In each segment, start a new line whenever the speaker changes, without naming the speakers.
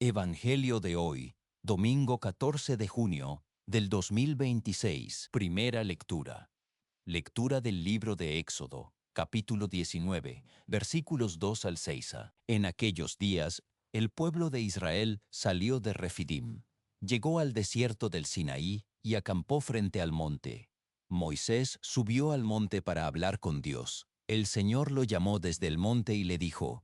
Evangelio de hoy, domingo 14 de junio del 2026. Primera lectura. Lectura del libro de Éxodo, capítulo 19, versículos 2 al 6. En aquellos días, el pueblo de Israel salió de Refidim, llegó al desierto del Sinaí y acampó frente al monte. Moisés subió al monte para hablar con Dios. El Señor lo llamó desde el monte y le dijo: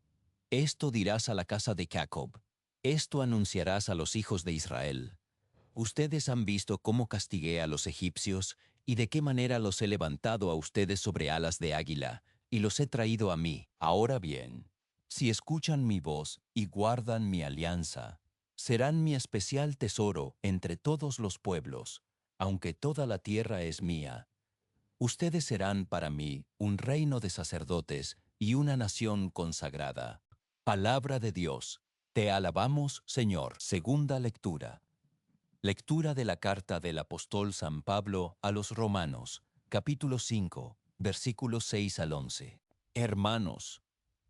«Esto dirás a la casa de Jacob, esto anunciarás a los hijos de Israel. Ustedes han visto cómo castigué a los egipcios y de qué manera los he levantado a ustedes sobre alas de águila y los he traído a mí. Ahora bien, si escuchan mi voz y guardan mi alianza, serán mi especial tesoro entre todos los pueblos, aunque toda la tierra es mía. Ustedes serán para mí un reino de sacerdotes y una nación consagrada». Palabra de Dios. Te alabamos, Señor. Segunda lectura. Lectura de la carta del apóstol San Pablo a los Romanos, capítulo 5, versículos 6 al 11. Hermanos,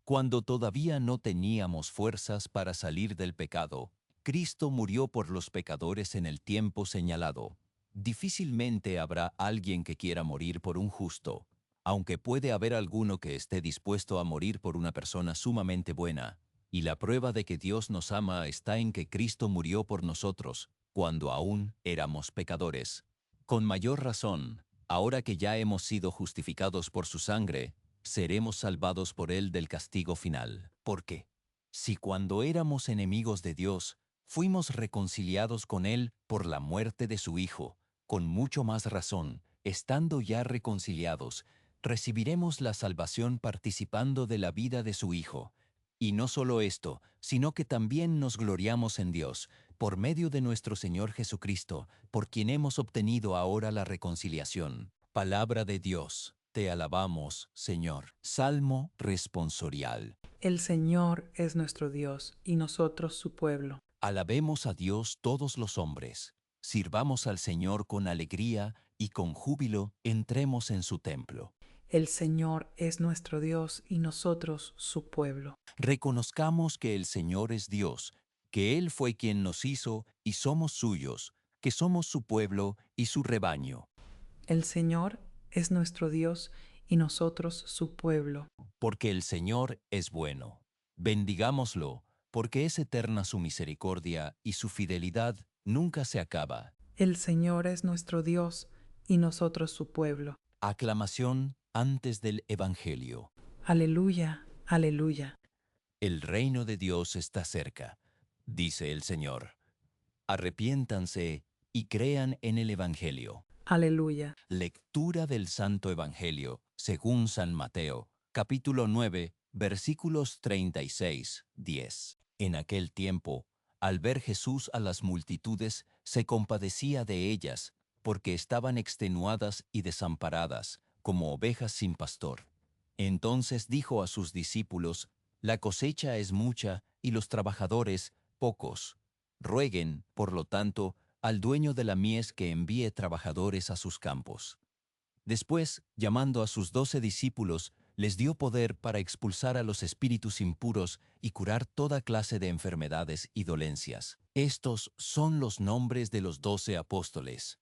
cuando todavía no teníamos fuerzas para salir del pecado, Cristo murió por los pecadores en el tiempo señalado. Difícilmente habrá alguien que quiera morir por un justo, aunque puede haber alguno que esté dispuesto a morir por una persona sumamente buena. Y la prueba de que Dios nos ama está en que Cristo murió por nosotros, cuando aún éramos pecadores. Con mayor razón, ahora que ya hemos sido justificados por su sangre, seremos salvados por él del castigo final. ¿Por qué? Si cuando éramos enemigos de Dios, fuimos reconciliados con él por la muerte de su Hijo, con mucho más razón, estando ya reconciliados, recibiremos la salvación participando de la vida de su Hijo. Y no solo esto, sino que también nos gloriamos en Dios, por medio de nuestro Señor Jesucristo, por quien hemos obtenido ahora la reconciliación. Palabra de Dios. Te alabamos, Señor. Salmo responsorial.
El Señor es nuestro Dios y nosotros su pueblo.
Alabemos a Dios todos los hombres. Sirvamos al Señor con alegría y con júbilo entremos en su templo.
El Señor es nuestro Dios y nosotros su pueblo.
Reconozcamos que el Señor es Dios, que Él fue quien nos hizo y somos suyos, que somos su pueblo y su rebaño.
El Señor es nuestro Dios y nosotros su pueblo.
Porque el Señor es bueno. Bendigámoslo, porque es eterna su misericordia y su fidelidad nunca se acaba.
El Señor es nuestro Dios y nosotros su pueblo.
Aclamación antes del Evangelio.
Aleluya, aleluya.
El reino de Dios está cerca, dice el Señor. Arrepiéntanse y crean en el Evangelio.
Aleluya.
Lectura del Santo Evangelio, según San Mateo, capítulo 9, versículos 36, 10. En aquel tiempo, al ver Jesús a las multitudes, se compadecía de ellas, porque estaban extenuadas y desamparadas, como ovejas sin pastor. Entonces dijo a sus discípulos: «La cosecha es mucha y los trabajadores pocos. Rueguen, por lo tanto, al dueño de la mies que envíe trabajadores a sus campos». Después, llamando a sus 12 discípulos, les dio poder para expulsar a los espíritus impuros y curar toda clase de enfermedades y dolencias. Estos son los nombres de los 12 apóstoles.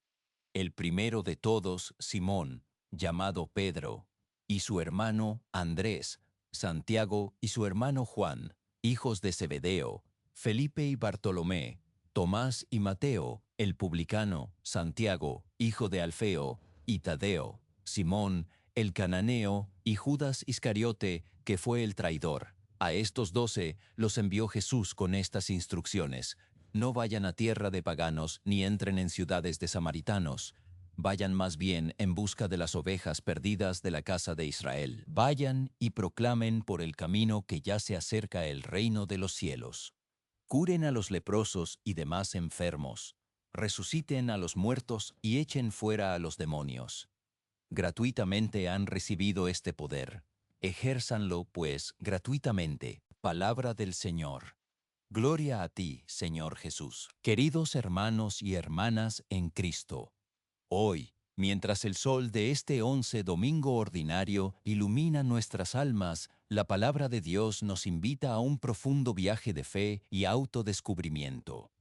El primero de todos, Simón, llamado Pedro, y su hermano Andrés, Santiago y su hermano Juan, hijos de Zebedeo, Felipe y Bartolomé, Tomás y Mateo, el publicano, Santiago, hijo de Alfeo, y Tadeo, Simón, el cananeo, y Judas Iscariote, que fue el traidor. A estos 12 los envió Jesús con estas instrucciones: «No vayan a tierra de paganos, ni entren en ciudades de samaritanos. Vayan más bien en busca de las ovejas perdidas de la casa de Israel. Vayan y proclamen por el camino que ya se acerca el reino de los cielos. Curen a los leprosos y demás enfermos. Resuciten a los muertos y echen fuera a los demonios. Gratuitamente han recibido este poder. Ejérzanlo, pues, gratuitamente». Palabra del Señor. Gloria a ti, Señor Jesús. Queridos hermanos y hermanas en Cristo, hoy, mientras el sol de este 11 domingo ordinario ilumina nuestras almas, La palabra de Dios nos invita a un profundo viaje de fe y autodescubrimiento.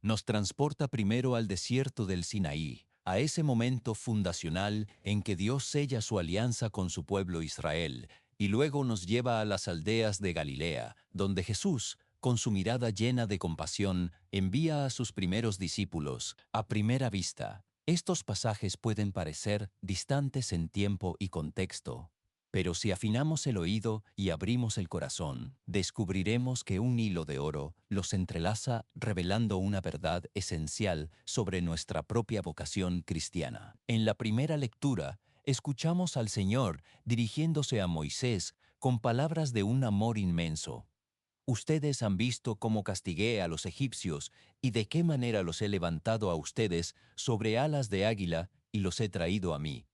Nos transporta primero al desierto del Sinaí, a ese momento fundacional en que Dios sella su alianza con su pueblo Israel, y luego nos lleva a las aldeas de Galilea, donde Jesús, con su mirada llena de compasión, envía a sus primeros discípulos. A primera vista, estos pasajes pueden parecer distantes en tiempo y contexto, pero si afinamos el oído y abrimos el corazón, descubriremos que un hilo de oro los entrelaza revelando una verdad esencial sobre nuestra propia vocación cristiana. En la primera lectura, escuchamos al Señor dirigiéndose a Moisés con palabras de un amor inmenso. Ustedes han visto cómo castigué a los egipcios y de qué manera los he levantado a ustedes sobre alas de águila y los he traído a mí.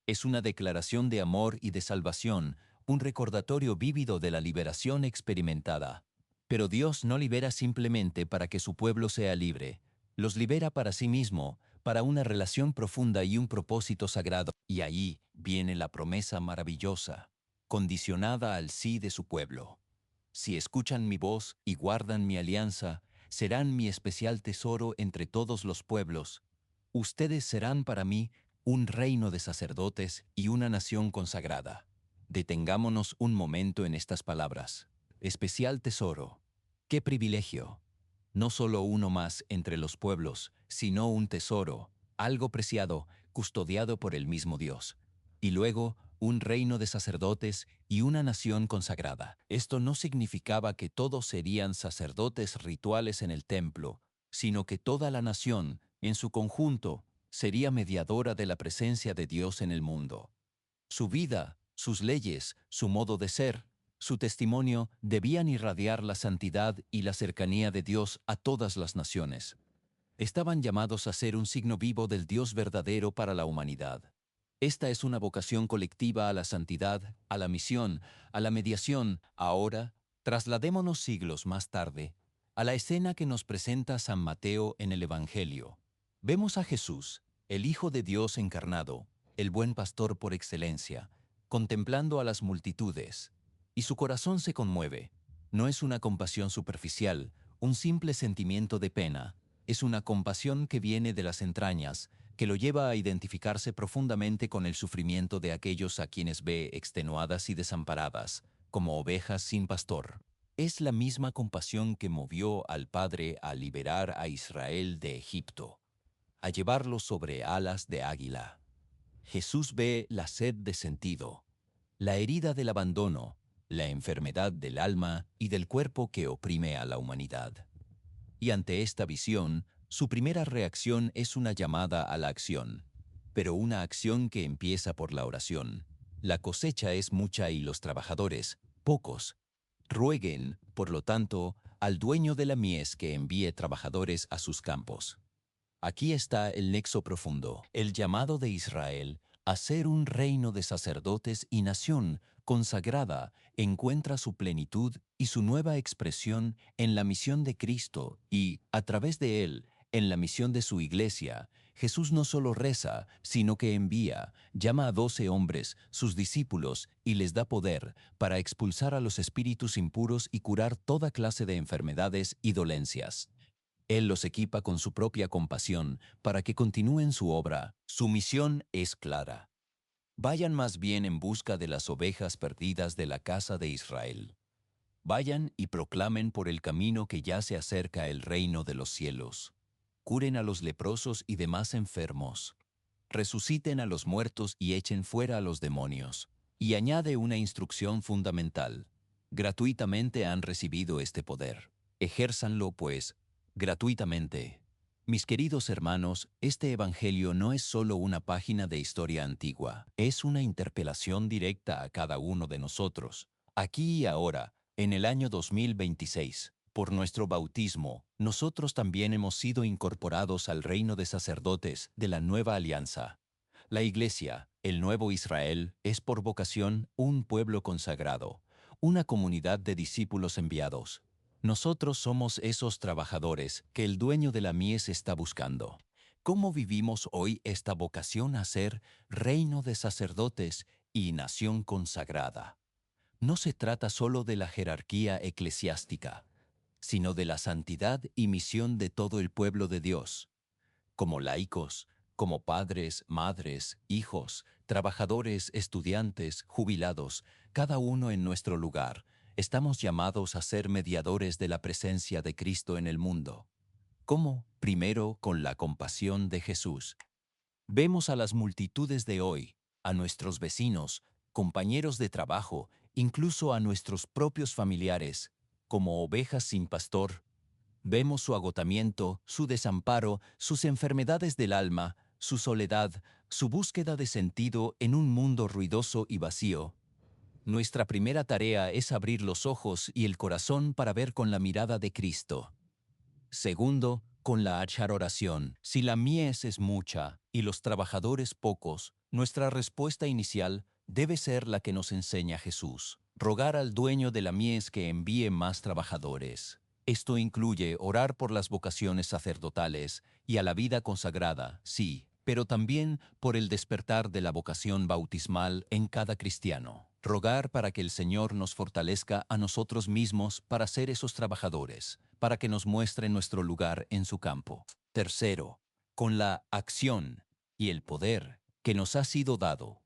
Es una declaración de amor y de salvación, un recordatorio vívido de la liberación experimentada. Pero Dios no libera simplemente para que su pueblo sea libre. Los libera para sí mismo, para una relación profunda y un propósito sagrado. Y ahí viene la promesa maravillosa, condicionada al sí de su pueblo. Si escuchan mi voz y guardan mi alianza, serán mi especial tesoro entre todos los pueblos. Ustedes serán para mí un reino de sacerdotes y una nación consagrada. Detengámonos un momento en estas palabras. Especial tesoro. ¡Qué privilegio! No solo uno más entre los pueblos, sino un tesoro, algo preciado, custodiado por el mismo Dios. Y luego, un reino de sacerdotes y una nación consagrada. Esto no significaba que todos serían sacerdotes rituales en el templo, sino que toda la nación, en su conjunto, sería mediadora de la presencia de Dios en el mundo. Su vida, sus leyes, su modo de ser, su testimonio debían irradiar la santidad y la cercanía de Dios a todas las naciones. Estaban llamados a ser un signo vivo del Dios verdadero para la humanidad. Esta es una vocación colectiva a la santidad, a la misión, a la mediación. Ahora, trasladémonos siglos más tarde, a la escena que nos presenta San Mateo en el Evangelio. Vemos a Jesús, el Hijo de Dios encarnado, el buen pastor por excelencia, contemplando a las multitudes, y su corazón se conmueve. No es una compasión superficial, un simple sentimiento de pena, es una compasión que viene de las entrañas, que lo lleva a identificarse profundamente con el sufrimiento de aquellos a quienes ve extenuadas y desamparadas, como ovejas sin pastor. Es la misma compasión que movió al Padre a liberar a Israel de Egipto, a llevarlo sobre alas de águila. Jesús ve la sed de sentido, la herida del abandono, la enfermedad del alma y del cuerpo que oprime a la humanidad. Y ante esta visión, su primera reacción es una llamada a la acción, pero una acción que empieza por la oración. La cosecha es mucha y los trabajadores, pocos. Rueguen, por lo tanto, al dueño de la mies que envíe trabajadores a sus campos. Aquí está el nexo profundo, el llamado de Israel a ser un reino de sacerdotes y nación consagrada encuentra su plenitud y su nueva expresión en la misión de Cristo y, a través de él, en la misión de su iglesia. Jesús no solo reza, sino que envía, llama a 12 hombres, sus discípulos, y les da poder para expulsar a los espíritus impuros y curar toda clase de enfermedades y dolencias. Él los equipa con su propia compasión para que continúen su obra. Su misión es clara. Vayan más bien en busca de las ovejas perdidas de la casa de Israel. Vayan y proclamen por el camino que ya se acerca el reino de los cielos. Curen a los leprosos y demás enfermos. Resuciten a los muertos y echen fuera a los demonios. Y añade una instrucción fundamental. Gratuitamente han recibido este poder. Ejérzanlo, pues, gratuitamente. Mis queridos hermanos, este Evangelio no es solo una página de historia antigua, es una interpelación directa a cada uno de nosotros, aquí y ahora, en el año 2026. Por nuestro bautismo, nosotros también hemos sido incorporados al reino de sacerdotes de la nueva alianza. La Iglesia, el nuevo Israel, es por vocación un pueblo consagrado, una comunidad de discípulos enviados. Nosotros somos esos trabajadores que el dueño de la mies está buscando. ¿Cómo vivimos hoy esta vocación a ser reino de sacerdotes y nación consagrada? no se trata solo de la jerarquía eclesiástica, sino de la santidad y misión de todo el pueblo de Dios, como laicos, como padres, madres, hijos, trabajadores, estudiantes, jubilados, cada uno en nuestro lugar. Estamos llamados a ser mediadores de la presencia de Cristo en el mundo. ¿Cómo? Primero, con la compasión de Jesús. Vemos a las multitudes de hoy, a nuestros vecinos, compañeros de trabajo, incluso a nuestros propios familiares, como ovejas sin pastor. Vemos su agotamiento, su desamparo, sus enfermedades del alma, su soledad, su búsqueda de sentido en un mundo ruidoso y vacío. Nuestra primera tarea es abrir los ojos y el corazón para ver con la mirada de Cristo. Segundo, con la oración. Si la mies es mucha y los trabajadores pocos, nuestra respuesta inicial debe ser la que nos enseña Jesús: rogar al dueño de la mies que envíe más trabajadores. Esto incluye orar por las vocaciones sacerdotales y a la vida consagrada, sí, pero también por el despertar de la vocación bautismal en cada cristiano. Rogar para que el Señor nos fortalezca a nosotros mismos para ser esos trabajadores, para que nos muestre nuestro lugar en su campo. Tercero, con la acción y el poder que nos ha sido dado.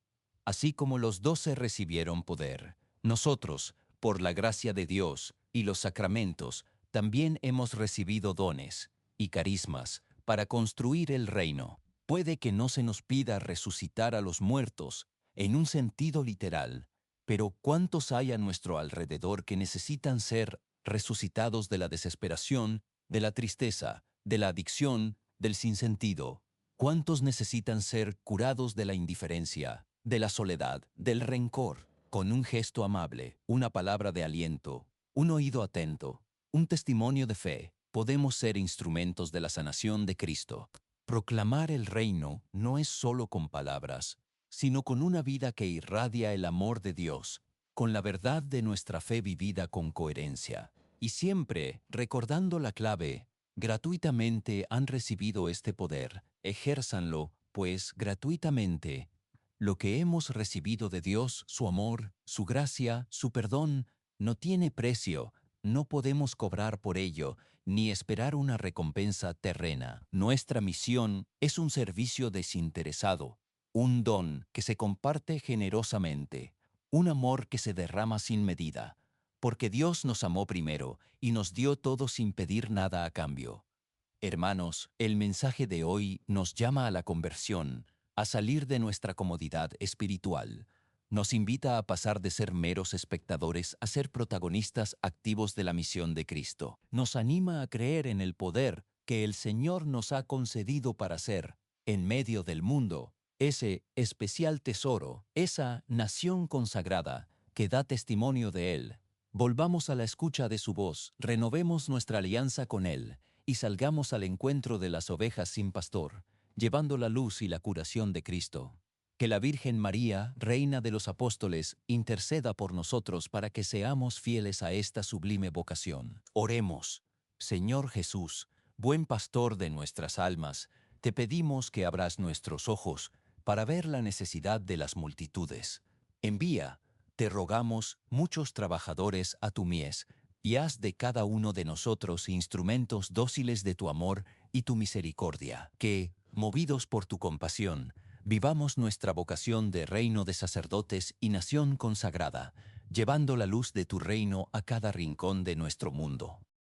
Así como los 12 recibieron poder, nosotros, por la gracia de Dios y los sacramentos, también hemos recibido dones y carismas para construir el reino. Puede que no se nos pida resucitar a los muertos en un sentido literal, pero ¿cuántos hay a nuestro alrededor que necesitan ser resucitados de la desesperación, de la tristeza, de la adicción, del sinsentido? ¿Cuántos necesitan ser curados de la indiferencia, de la soledad, del rencor? Con un gesto amable, una palabra de aliento, un oído atento, un testimonio de fe, podemos ser instrumentos de la sanación de Cristo. Proclamar el reino no es solo con palabras, sino con una vida que irradia el amor de Dios, con la verdad de nuestra fe vivida con coherencia. Y siempre recordando la clave: gratuitamente han recibido este poder, ejérzanlo, pues, gratuitamente. Lo que hemos recibido de Dios, su amor, su gracia, su perdón, no tiene precio, no podemos cobrar por ello, ni esperar una recompensa terrena. Nuestra misión es un servicio desinteresado, un don que se comparte generosamente, un amor que se derrama sin medida, porque Dios nos amó primero y nos dio todo sin pedir nada a cambio. Hermanos, el mensaje de hoy nos llama a la conversión, a salir de nuestra comodidad espiritual. Nos invita a pasar de ser meros espectadores a ser protagonistas activos de la misión de Cristo. Nos anima a creer en el poder que el Señor nos ha concedido para ser, en medio del mundo, ese especial tesoro, esa nación consagrada que da testimonio de Él. Volvamos a la escucha de su voz, renovemos nuestra alianza con Él y salgamos al encuentro de las ovejas sin pastor, llevando la luz y la curación de Cristo. Que la Virgen María, Reina de los Apóstoles, interceda por nosotros para que seamos fieles a esta sublime vocación. Oremos. Señor Jesús, buen pastor de nuestras almas, te pedimos que abras nuestros ojos para ver la necesidad de las multitudes. Envía, te rogamos, muchos trabajadores a tu mies, y haz de cada uno de nosotros instrumentos dóciles de tu amor y tu misericordia, que, movidos por tu compasión, vivamos nuestra vocación de reino de sacerdotes y nación consagrada, llevando la luz de tu reino a cada rincón de nuestro mundo.